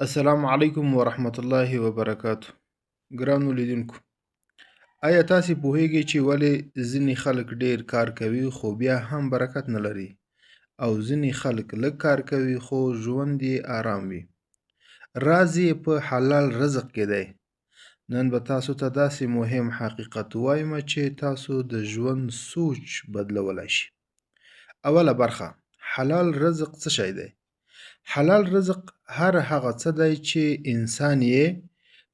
السلام علیکم ورحمت الله وبرکاتہ. ګرانو لیدونکو، آیا تاسې پوهیږئ چې ولې ځینې خلک ډیر کار کوي خو بیا هم برکت نه لري او ځینې خلک لږ کار کوي خو ژوند یې آرام وي؟ راز یې په حلال رزق کې دی. نن به تاسو ته داسې مهم حقیقت وایم چې تاسو د ژوند سوچ بدلولی شي. اوله برخه: حلال رزق څه شی دی؟ حلال رزق هغه څه دی چې انسان یې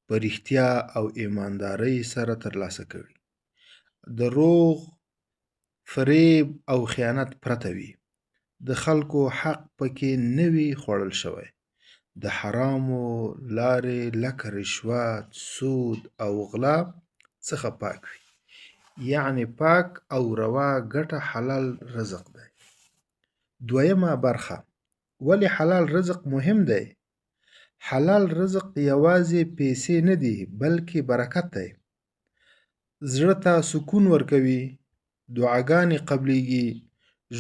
په رښتیا او ایماندارۍ سره ترلاسه کوي. دروغ، فریب او خیانت پرته وي. د خلکو حق پکې نه وي خوړل شوی. د حرامو لارې لکه رشوت، سود او غلا څخه پاک وي. یعنی پاک او روا ګټه حلال رزق دی. دویمه برخه: ولې حلال رزق مهم دی؟ حلال رزق یوازې پیسې نه دي بلکې برکت دی. زړه ته سکون ورکوي، دعاګانې قبلیږي،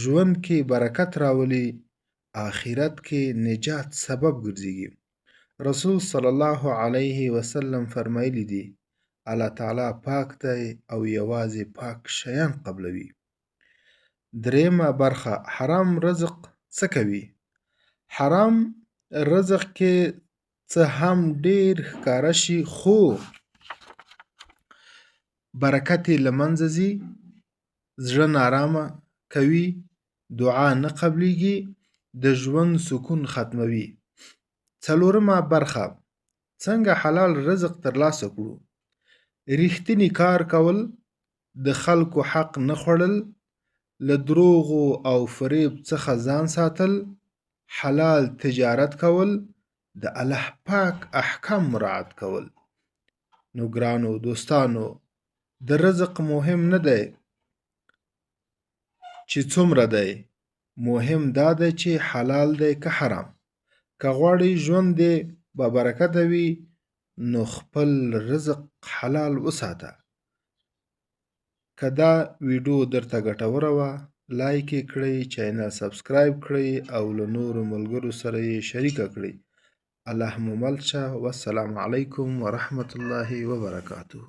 ژوند کې برکت راولي، آخرت کې نجات سبب ګرځي. رسول صلی الله علیه وسلم فرمایلی دي: الله تعالی پاک دی او یوازې پاک شیان قبلوي. دریمه برخه: حرام رزق څه کوي؟ حرام رزق کې څه هم ډیر ښکاره شي خو برکت یې له منځه ځي، زړه نارامه کوي، دعا نه قبلیږي، د ژوند سکون ختموي. څلورمه برخه: څنګه حلال رزق ترلاسه کړو؟ رښتینی کار کول، د خلکو حق نه خوړل، له دروغو او فریب څخه ځان ساتل، حلال تجارت کول، د الله پاک احکام مراعات کول. نو ګرانو دوستانو، د رزق مهم نه دی چې څومره دی، مهم دا دی چې حلال دی که حرام. که غواړئ ژوند دې با برکته وي نو خپل رزق حلال وساته. که دا ویډیو درته ګټوره وه، لایک یې کړئ، چینل سبسکرایب کړئ او له نورو ملګرو سره یې شریکه کړئ. الله مو مل شه. والسلام علیکم ورحمت الله وبرکاته.